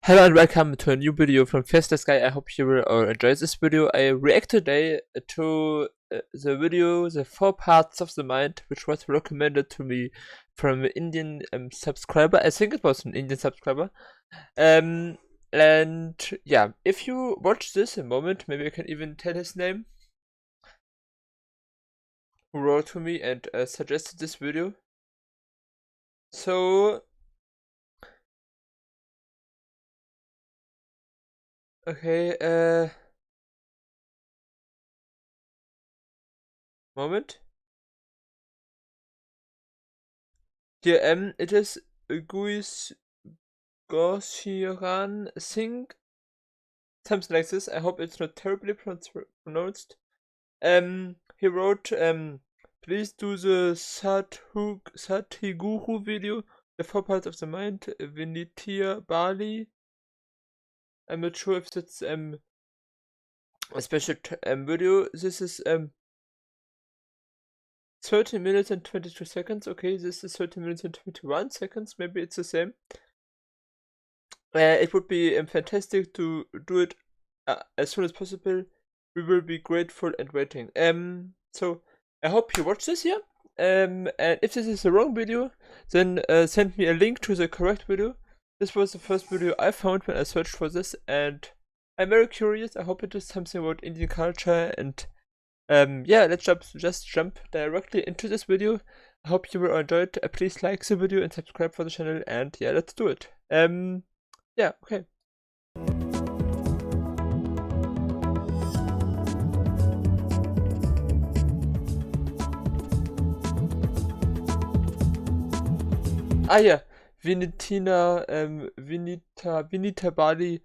Hello and welcome to a new video from Faceless guy. I hope you will all enjoy this video. I react today to the video, the 4 parts of the mind, which was recommended to me from an Indian subscriber. I think it was an Indian subscriber. And yeah, if you watch this in a moment, maybe I can even tell his name, who wrote to me and suggested this video. So okay, moment. Here, it is Guis Goshiran Singh, something like this. I hope it's not terribly pronounced. He wrote, please do the Sadhguru video, the 4 parts of the mind, Vinita, Bali. I'm not sure if that's a special video. This is 13 minutes and 22 seconds. Okay, this is 13 minutes and 21 seconds. Maybe it's the same. It would be fantastic to do it as soon as possible. We will be grateful and waiting. So I hope you watch this here. And if this is the wrong video, then send me a link to the correct video. This was the first video I found when I searched for this, and I'm very curious. I hope it is something about Indian culture, and yeah, let's just jump directly into this video. I hope you will enjoy it. Please like the video and subscribe for the channel, and yeah, let's do it. Yeah, okay. Ja, Vinita Bali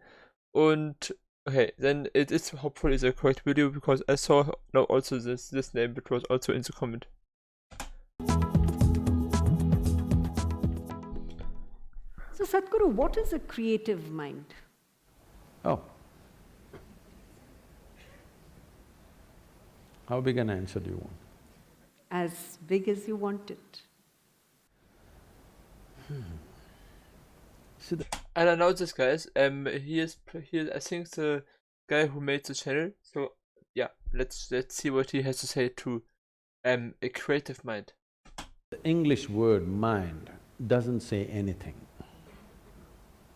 und okay, then it is hopefully the correct video because I saw now also this name, which was also in the comment. So Sadhguru, what is a creative mind? Oh. How big an answer do you want? As big as you want it. I don't know this guys. He is I think the guy who made the channel. So yeah, let's see what he has to say to a creative mind. The English word mind doesn't say anything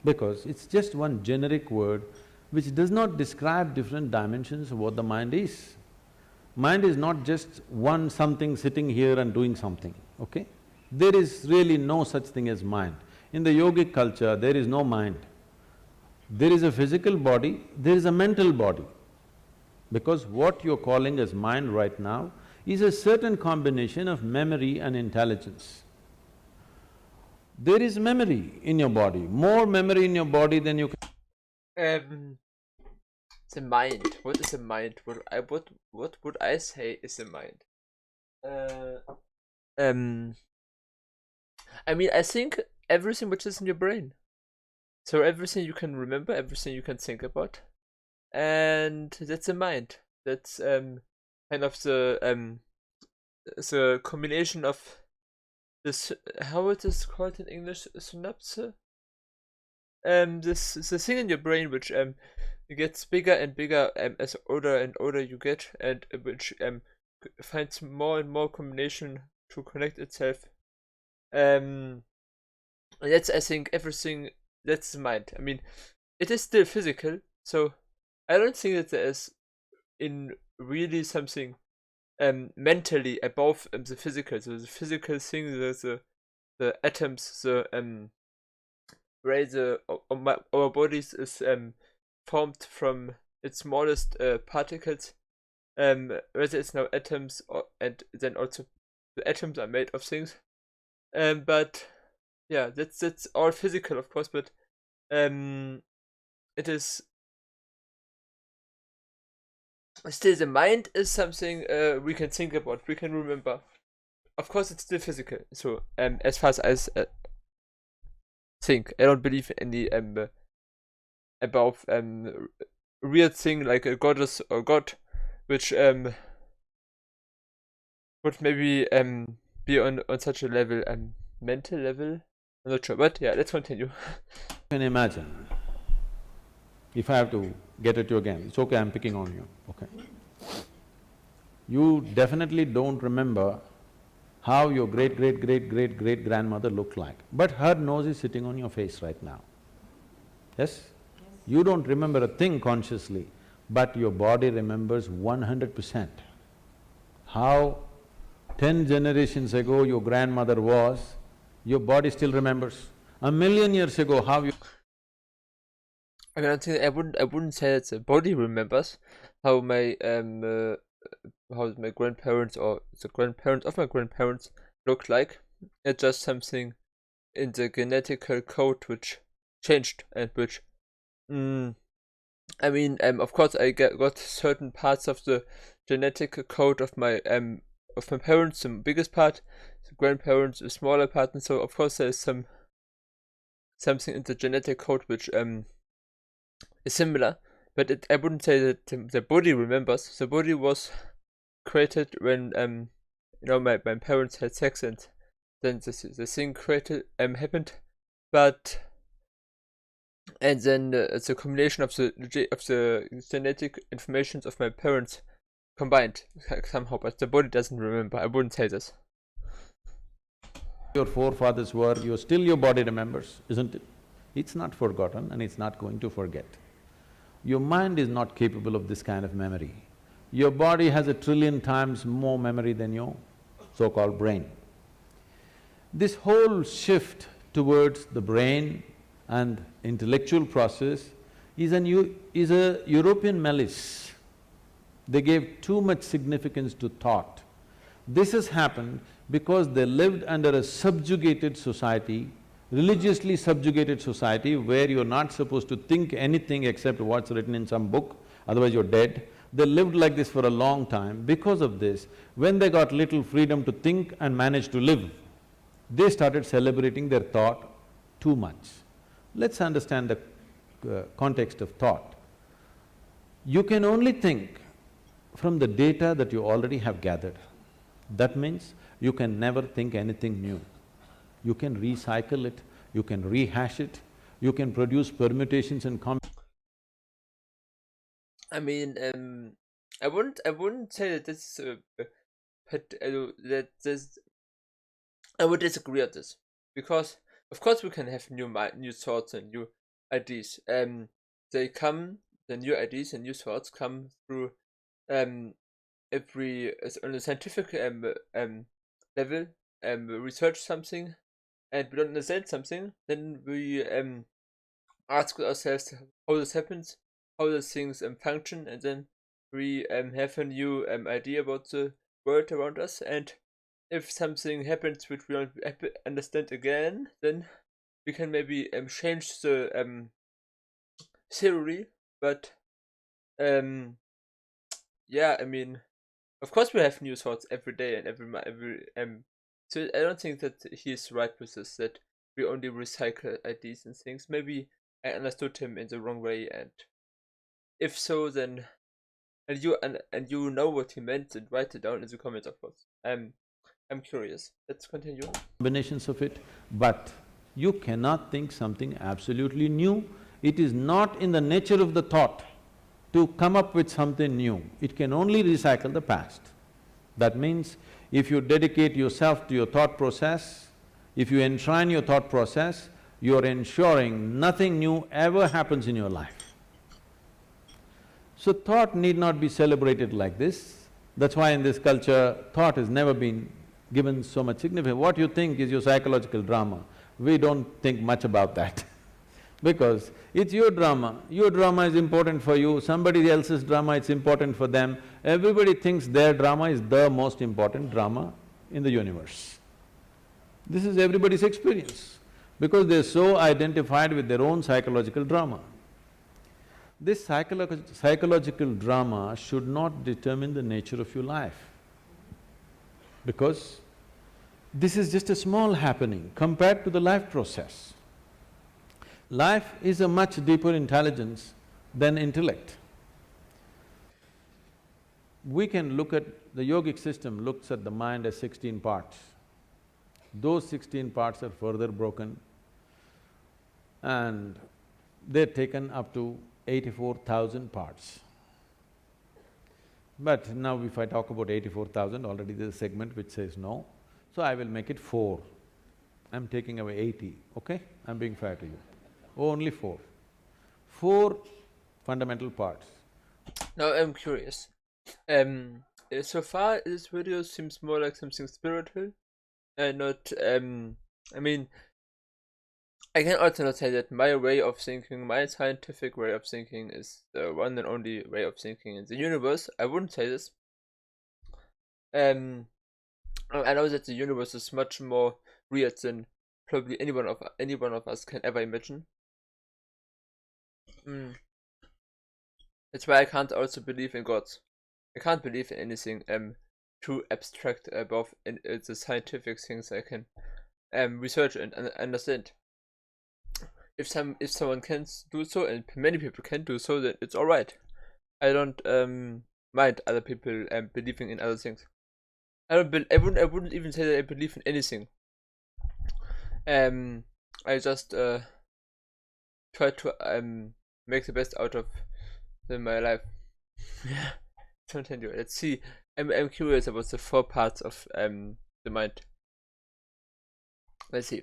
because it's just one generic word which does not describe different dimensions of what the mind is. Mind is not just one something sitting here and doing something, okay? There is really no such thing as mind. In the yogic culture, there is no mind. There is a physical body, there is a mental body. Because what you're calling as mind right now is a certain combination of memory and intelligence. There is memory in your body, more memory in your body than you can… The mind. What is a mind? What would I say is a mind? I mean, I think everything which is in your brain. So everything you can remember, everything you can think about, and that's a mind. That's kind of the combination of this. How it is called in English? Synapse. The thing in your brain which it gets bigger and bigger as older and older you get, and which finds more and more combination to connect itself. That's, I think, everything. That's the mind. I mean, it is still physical, so I don't think that there is in really something mentally above the physical. So the physical thing, the atoms, the where our bodies is formed from its smallest particles, whether it's now atoms and then also the atoms are made of things, but yeah, that's all physical, of course, but it is still, the mind is something we can think about, we can remember. Of course, it's still physical. So as far as I think, I don't believe in any above real thing like a goddess or god, which would maybe be on such a level, mental level. I'm not sure, but yeah, let's continue. imagine. If I have to get at you again, it's okay, I'm picking on you, okay? You definitely don't remember how your great-great-great-great-great-grandmother looked like, but her nose is sitting on your face right now. Yes? You don't remember a thing consciously, but your body remembers 100%. How 10 generations ago your grandmother was, your body still remembers. A million years ago, how you… I mean, I wouldn't say that the body remembers how my grandparents or the grandparents of my grandparents looked like. It's just something in the genetical code which changed and which, I mean, of course, I got certain parts of the genetic code of my parents, the biggest part, the grandparents, a smaller part, and so of course there's something in the genetic code which is similar, but I wouldn't say that the body remembers. The body was created when my parents had sex, and then the thing created happened, but and then it's a combination of the genetic informations of my parents combined somehow, but the body doesn't remember. I wouldn't say this. your forefathers were, your body remembers, isn't it? It's not forgotten and it's not going to forget. Your mind is not capable of this kind of memory. Your body has 1,000,000,000,000 times more memory than your so-called brain. This whole shift towards the brain and intellectual process is a European malice. They gave too much significance to thought. This has happened because they lived under a subjugated society, religiously subjugated society, where you're not supposed to think anything except what's written in some book, otherwise you're dead. They lived like this for a long time. Because of this, when they got little freedom to think and manage to live, they started celebrating their thought too much. Let's understand the context of thought. You can only think from the data that you already have gathered. That means you can never think anything new. You can recycle it, you can rehash it, you can produce permutations and I mean, I wouldn't say that this that this I would disagree on this, because of course we can have new thoughts and new ideas. The new ideas and new thoughts come through if we on a scientific level research something and we don't understand something, then we ask ourselves how this happens, how these things function, and then we have a new idea about the world around us. And if something happens which we don't understand again, then we can maybe change the theory. But yeah, I mean, of course we have new thoughts every day and every so I don't think that he's right with this, that we only recycle ideas and things. Maybe I understood him in the wrong way, and if so, then and you know what he meant, and write it down in the comments, of course. I'm curious. Let's continue. combinations of it, but you cannot think something absolutely new. It is not in the nature of the thought to come up with something new. It can only recycle the past. That means if you dedicate yourself to your thought process, if you enshrine your thought process, you're ensuring nothing new ever happens in your life. So thought need not be celebrated like this. That's why in this culture, thought has never been given so much significance. What you think is your psychological drama. We don't think much about that because it's your drama. Your drama is important for you, somebody else's drama is important for them. Everybody thinks their drama is the most important drama in the universe. This is everybody's experience because they're so identified with their own psychological drama. This psychological drama should not determine the nature of your life, because this is just a small happening compared to the life process. Life is a much deeper intelligence than intellect. We can look at… the yogic system looks at the mind as 16 parts. Those 16 parts are further broken and they're taken up to 84,000 parts. But now if I talk about 84,000, already there's a segment which says no, so I will make it 4. I'm taking away 80, okay? I'm being fair to you. Only 4. 4 fundamental parts. Now I'm curious. So far this video seems more like something spiritual, and not. I mean, I can also not say that my way of thinking, my scientific way of thinking, is the one and only way of thinking in the universe. I wouldn't say this. I know that the universe is much more weird than probably any one of us can ever imagine. That's why I can't also believe in gods. I can't believe in anything too abstract above the scientific things I can research and understand. If someone can do so, and many people can do so, then it's alright. I don't mind other people believing in other things. I wouldn't even say that I believe in anything. I just try to make the best out of my life. Yeah. Continue. Let's see. I'm curious about the 4 parts of the mind. Let's see.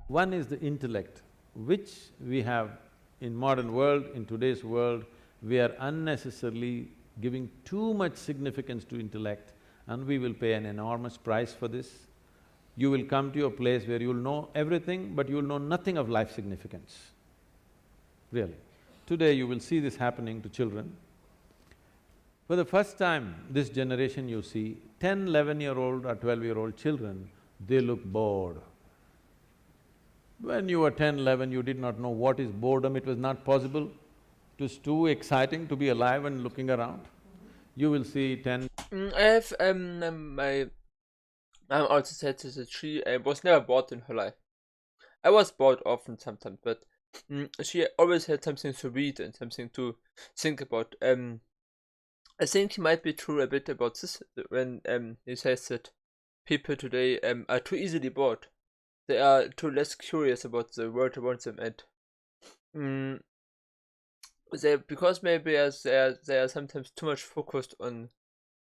One is the intellect, which we have in modern world, in today's world, we are unnecessarily giving too much significance to intellect, and we will pay an enormous price for this. You will come to a place where you'll know everything, but you'll know nothing of life significance, really. Today you will see this happening to children. For the first time, this generation you see, 10, 11-year-old or 12-year-old children, they look bored. When you were 10, 11, you did not know what is boredom, it was not possible. It was too exciting to be alive and looking around. You will see 10… I have my mom also said that she was never bored in her life. I was bored often sometimes, but she always had something to read and something to think about. I think he might be true a bit about this when he says that people today are too easily bored. They are too less curious about the world around them, and because maybe as they are sometimes too much focused on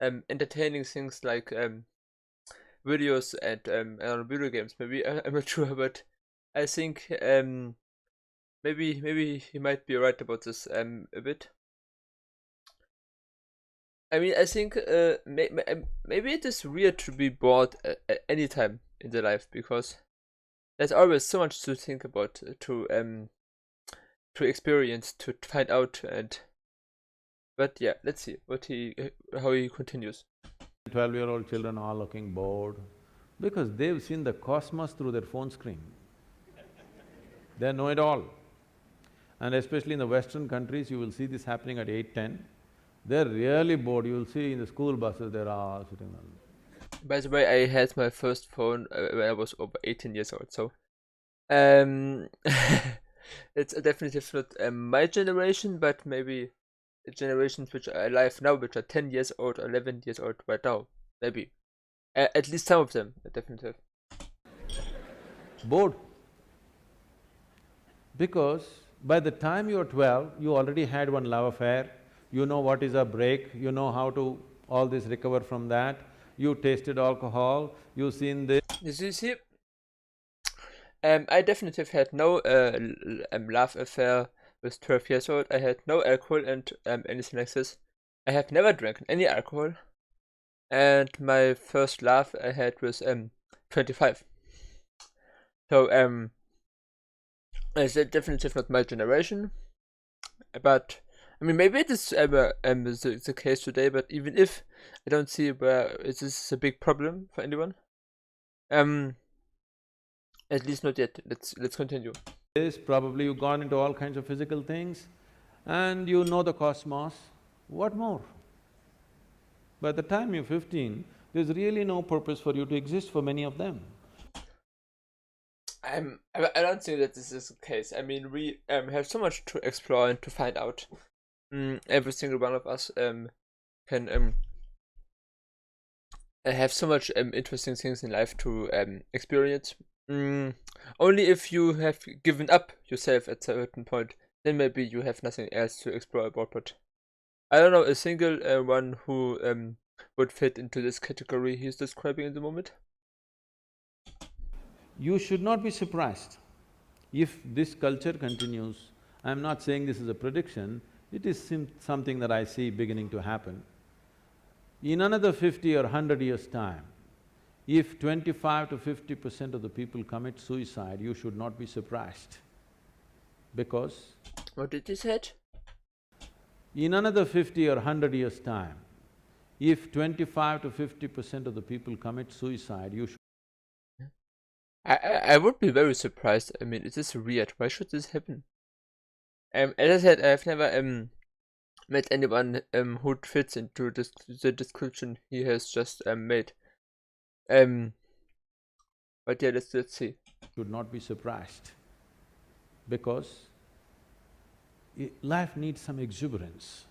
entertaining things like videos and video games. Maybe I'm not sure, but I think maybe he might be right about this a bit. I mean, I think maybe it is weird to be bored at any time in the life, because there's always so much to think about, to experience, to find out, and but yeah, let's see how he continues. 12-year-old children are looking bored because they've seen the cosmos through their phone screen. They know it all. And especially in the Western countries, you will see this happening at 8, 10. They're really bored. You will see in the school buses, they're all sitting on… By the way, I had my first phone when I was over 18 years old, so it's definitely not my generation, but maybe generations which are alive now, which are 10 years old or 11 years old right now, maybe. At least some of them, definitely. Bored. Because by the time you're 12, you already had one love affair, you know what is a break, you know how to all this recover from that, you tasted alcohol, you've seen this… You see, I definitely had no love affair with 12 years old. I had no alcohol and anything like this. I have never drank any alcohol, and my first love I had was 25. So it's definitely not my generation, but I mean maybe it is the case today. But even if, I don't see where this is a big problem for anyone. At least not yet. Let's continue. This, probably you've gone into all kinds of physical things and you know the cosmos, what more? By the time you're 15, there's really no purpose for you to exist for many of them. I don't think that this is the case. I mean, we have so much to explore and to find out. Every single one of us can have so much interesting things in life to experience. Only if you have given up yourself at a certain point then maybe you have nothing else to explore about. But I don't know a single one who would fit into this category he's describing in the moment. You should not be surprised if this culture continues. I'm not saying this is a prediction, it is something that I see beginning to happen. In another 50 or 100 years' time, if 25 to 50% of the people commit suicide, you should not be surprised. Because What did you say? in another 50 or 100 years' time, if 25 to 50% of the people commit suicide, you should… I would be very surprised. I mean, it is weird. Why should this happen? As I said, I've never met anyone who fits into the description he has just made. But yeah, let's see. should not be surprised, because life needs some exuberance.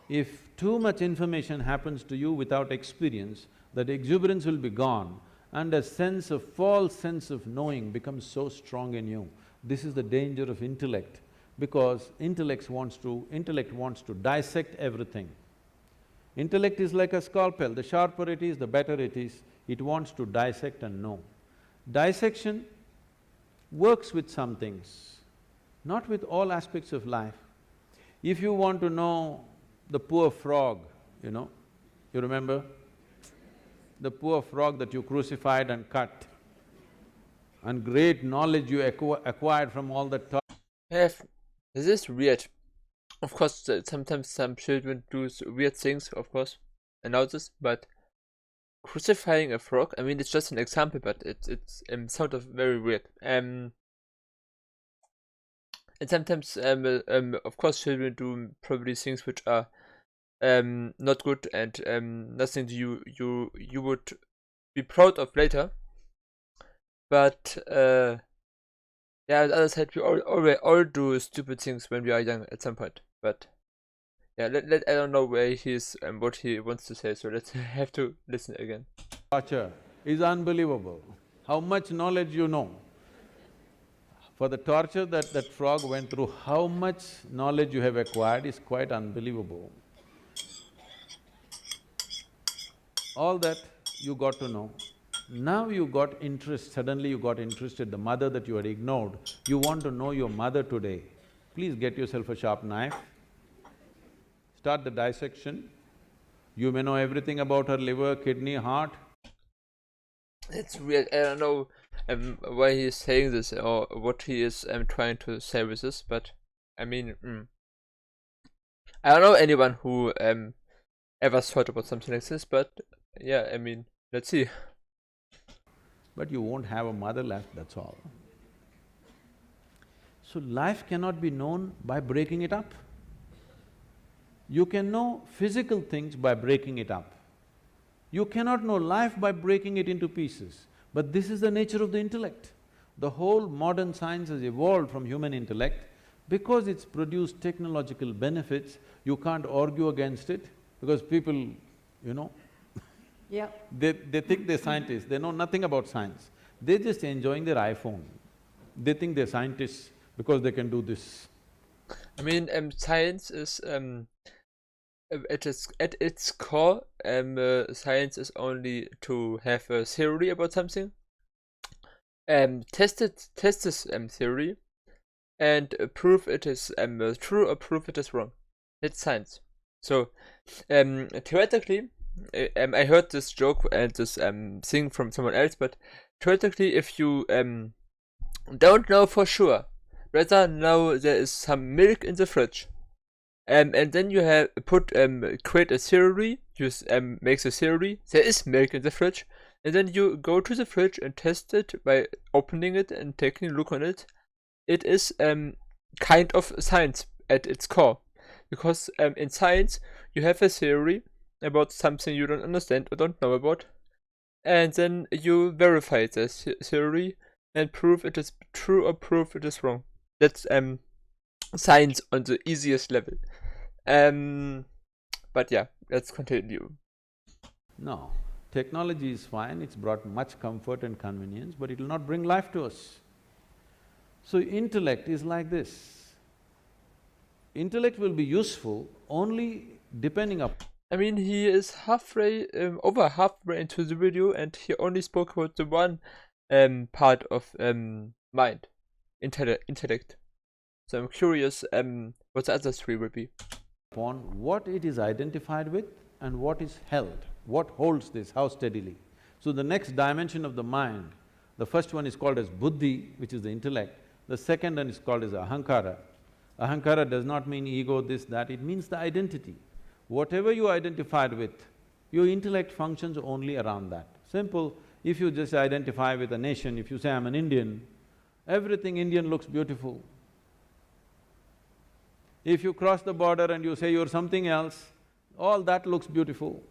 If too much information happens to you without experience, that exuberance will be gone and a false sense of knowing becomes so strong in you. This is the danger of intellect, because intellect wants to dissect everything. Intellect is like a scalpel, the sharper it is, the better it is, it wants to dissect and know. Dissection works with some things, not with all aspects of life. If you want to know the poor frog, you remember? The poor frog that you crucified and cut, and great knowledge you acquired from all that talk. This is weird. Of course, sometimes some children do weird things, of course, I know this, but crucifying a frog, I mean, it's just an example, but it's sort of very weird. And sometimes, of course, children do probably things which are not good and nothing you would be proud of later. But yeah, on the other side, we all do stupid things when we are young at some point. But yeah, I don't know where he's and what he wants to say, so let's have to listen again. Torture is unbelievable. How much knowledge you know. For the torture that frog went through, how much knowledge you have acquired is quite unbelievable. All that you got to know. Now you got interest, suddenly you got interested, the mother that you had ignored, you want to know your mother today. Please get yourself a sharp knife, start the dissection. You may know everything about her liver, kidney, heart. It's weird. I don't know why he's saying this or what he is trying to say with this, but I mean, I don't know anyone who ever thought about something like this, but yeah, I mean, let's see. But you won't have a mother left, that's all. So life cannot be known by breaking it up. You can know physical things by breaking it up. You cannot know life by breaking it into pieces. But this is the nature of the intellect. The whole modern science has evolved from human intellect. Because it's produced technological benefits, you can't argue against it, because people, Yeah. they think they're scientists, they know nothing about science. They're just enjoying their iPhone. They think they're scientists because they can do this. I mean, science is at its core, science is only to have a theory about something, test this theory, and prove it is true or prove it is wrong. It's science. So, theoretically, I heard this joke and this thing from someone else, but theoretically, if you don't know for sure, rather know there is some milk in the fridge, and then you have create a theory, you make a theory, there is milk in the fridge, and then you go to the fridge and test it by opening it and taking a look on it. It is kind of science at its core, because in science you have a theory about something you don't understand or don't know about, and then you verify this theory and prove it is true or prove it is wrong. That's science on the easiest level. But yeah, let's continue. No, technology is fine, it's brought much comfort and convenience, but it will not bring life to us. So intellect is like this. intellect will be useful only depending upon… I mean, he is halfway, over halfway into the video, and he only spoke about the one part of mind, intellect. So I'm curious what the other three will be. What it is identified with and what is held, what holds this, how steadily. So the next dimension of the mind, the first one is called as buddhi, which is the intellect. The second one is called as ahankara. Ahankara does not mean ego, this, that, it means the identity. Whatever you identified with, your intellect functions only around that. Simple, if you just identify with a nation, if you say, I'm an Indian, everything Indian looks beautiful. If you cross the border and you say you're something else, all that looks beautiful.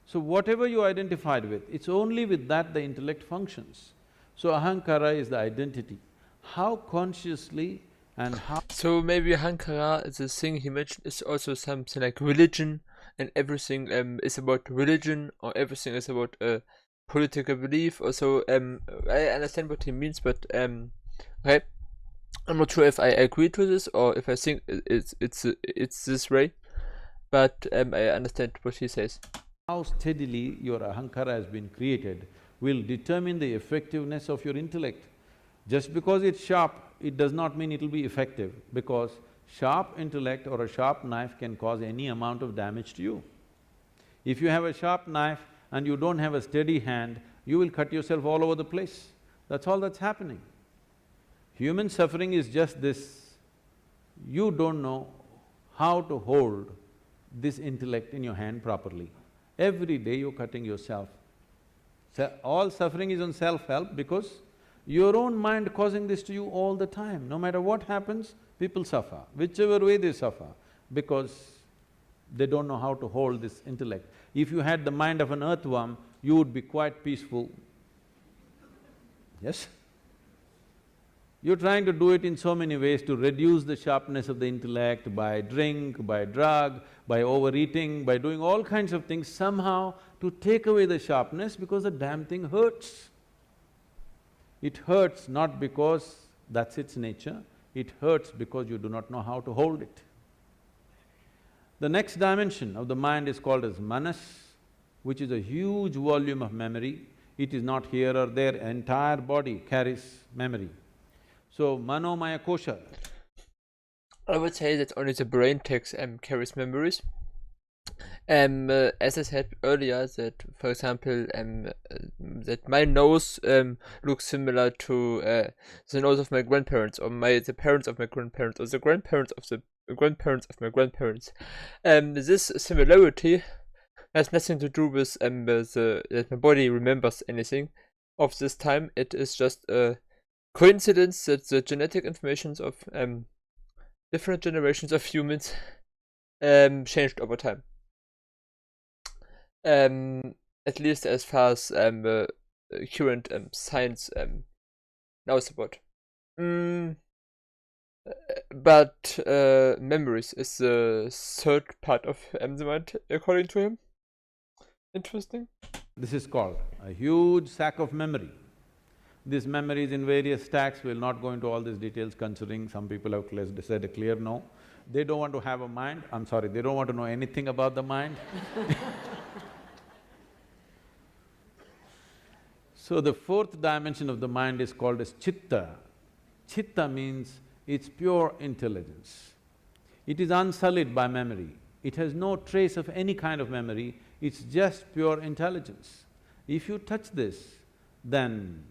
So whatever you identified with, it's only with that the intellect functions. So ahankara is the identity. How consciously and how… So maybe ahankara, the thing he mentioned, is also something like religion, and everything is about religion, or everything is about political belief. Also, I understand what he means, but okay, I'm not sure if I agree to this or if I think it's this way, but I understand what he says. how steadily your ahankara has been created will determine the effectiveness of your intellect. Just because it's sharp, it does not mean it'll be effective, because sharp intellect or a sharp knife can cause any amount of damage to you. If you have a sharp knife and you don't have a steady hand, you will cut yourself all over the place. That's all that's happening. Human suffering is just this. You don't know how to hold this intellect in your hand properly. Every day you're cutting yourself. All suffering is on self-help because your own mind causing this to you all the time. No matter what happens, people suffer, whichever way they suffer, because they don't know how to hold this intellect. If you had the mind of an earthworm, you would be quite peaceful. Yes? You're trying to do it in so many ways to reduce the sharpness of the intellect by drink, by drug, by overeating, by doing all kinds of things somehow to take away the sharpness because the damn thing hurts. It hurts not because that's its nature, it hurts because you do not know how to hold it. The next dimension of the mind is called as manas, which is a huge volume of memory. It is not here or there, entire body carries memory. So, manomaya kosha. I would say that only the brain carries memories. As I said earlier, that for example, that my nose looks similar to the nose of my grandparents, or the parents of my grandparents, or the grandparents of the grandparents of my grandparents. This similarity has nothing to do with that my body remembers anything of this time. It is just a coincidence that the genetic informations of different generations of humans changed over time. At least as far as current science knows about. But memories is the third part of the mind, according to him. Interesting. This is called a huge sack of memory. This memory is in various stacks, we'll not go into all these details considering some people have said a clear no. They don't want to have a mind, I'm sorry, they don't want to know anything about the mind. So the fourth dimension of the mind is called as chitta. Chitta means it's pure intelligence. It is unsullied by memory. It has no trace of any kind of memory, it's just pure intelligence. If you touch this, then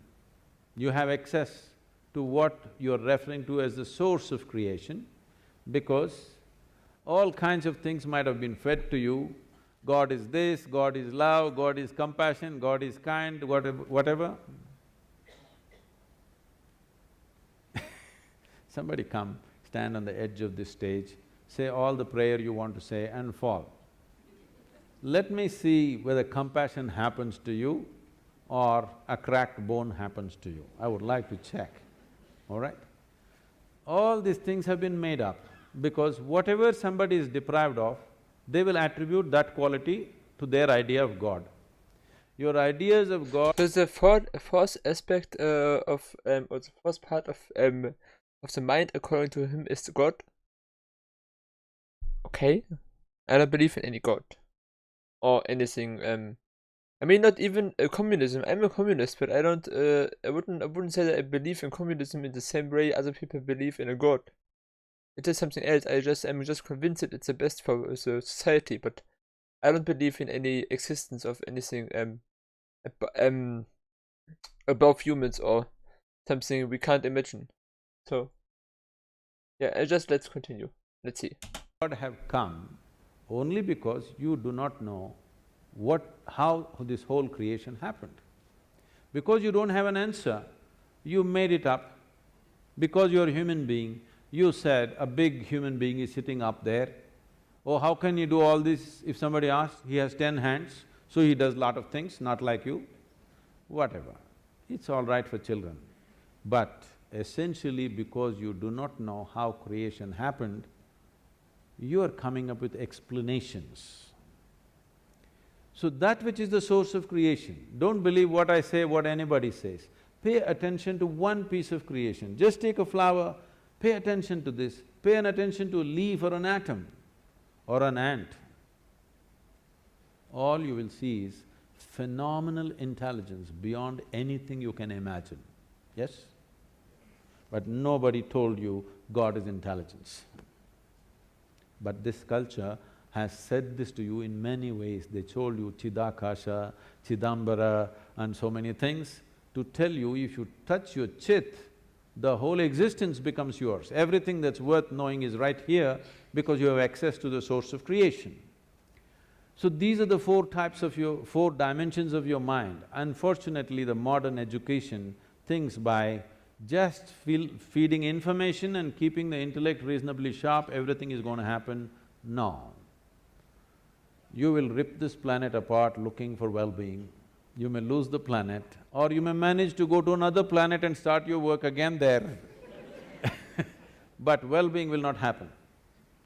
you have access to what you're referring to as the source of creation, because all kinds of things might have been fed to you. God is this, God is love, God is compassion, God is kind, whatever. Somebody come, stand on the edge of this stage, say all the prayer you want to say and fall. Let me see whether compassion happens to you or a cracked bone happens to you. I would like to check, all right? All these things have been made up because whatever somebody is deprived of, they will attribute that quality to their idea of God. Your ideas of God… So the fourth aspect or the fourth part of the mind, according to him, is God. okay. I don't believe in any god or anything. I mean, not even communism. I'm a communist, but I don't. I wouldn't say that I believe in communism in the same way other people believe in a god. It is something else. I'm just convinced that it's the best for the society, but I don't believe in any existence of anything above humans or something we can't imagine. So yeah, let's continue. Let's see. God have come only because you do not know how this whole creation happened. Because you don't have an answer, you made it up. Because you're a human being, you said a big human being is sitting up there. Oh, how can you do all this? If somebody asks, he has 10 hands, so he does lot of things, not like you. Whatever, it's all right for children. But essentially, because you do not know how creation happened, you are coming up with explanations. So that which is the source of creation, don't believe what I say, what anybody says. Pay attention to one piece of creation. Just take a flower, pay attention to this, pay an attention to a leaf or an atom or an ant. All you will see is phenomenal intelligence beyond anything you can imagine, yes? But nobody told you God is intelligence. But this culture has said this to you in many ways. They told you Chidakasha, Chidambara and so many things to tell you if you touch your chit, the whole existence becomes yours. Everything that's worth knowing is right here because you have access to the source of creation. So these are the four dimensions of your mind. Unfortunately, the modern education thinks by just feeding information and keeping the intellect reasonably sharp, everything is going to happen. No. You will rip this planet apart looking for well-being. You may lose the planet, or you may manage to go to another planet and start your work again there. But well-being will not happen.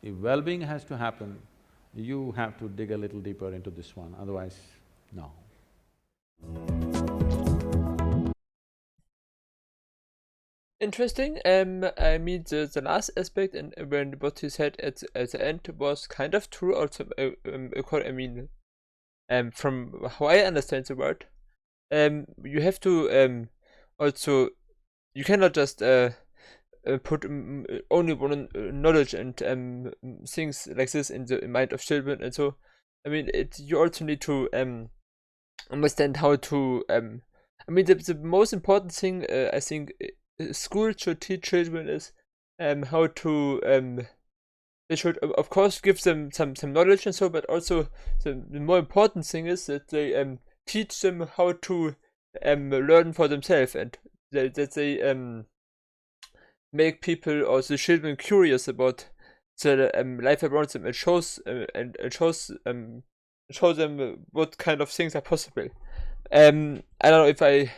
If well-being has to happen, you have to dig a little deeper into this one, otherwise, no. Interesting. I mean, the last aspect and when what you said at the end was kind of true. Also, I mean, from how I understand the word, you have to also you cannot just put only one knowledge and things like this in the mind of children, and so I mean, you also need to understand how to I mean, the most important thing I think school should teach children is how to they should of course give them some knowledge and so, but also the more important thing is that they teach them how to learn for themselves, and that they make people or the children curious about the life around them, and shows show them what kind of things are possible. I don't know if I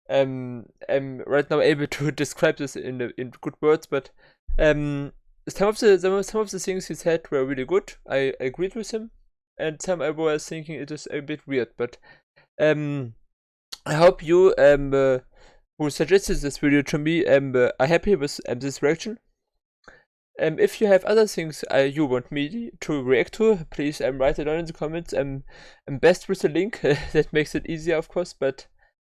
am right now able to describe this in good words, but some of the things he said were really good. I agreed with him, and some I was thinking it is a bit weird. But I hope you who suggested this video to me are happy with this reaction. If you have other things you want me to react to, please write it down in the comments. Best with the link, that makes it easier, of course, but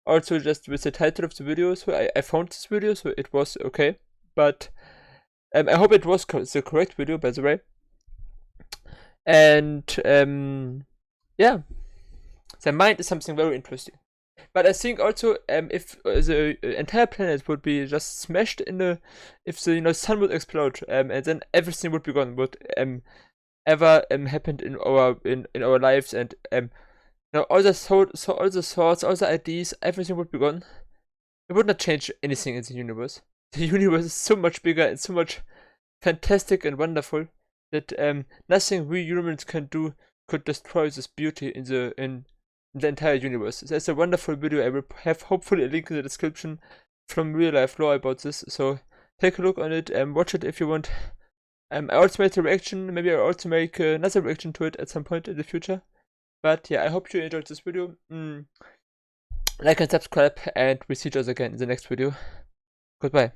also just with the title of the video. So I found this video, so it was okay. But I hope it was the correct video, by the way. And yeah, the mind is something very interesting. But I think also if the entire planet would be just smashed if the sun would explode, and then everything would be gone, what ever happened in our lives, and all the thoughts, all the ideas, everything would be gone. It would not change anything in the universe. The universe is so much bigger and so much fantastic and wonderful that nothing we humans can do could destroy this beauty in the entire universe. There's a wonderful video. I will have hopefully a link in the description from real life lore about this, so take a look on it and watch it if you want. I also made a reaction. Maybe I'll also make another reaction to it at some point in the future. But yeah, I hope you enjoyed this video. Like and subscribe, and we'll see each other again in the next video. Goodbye.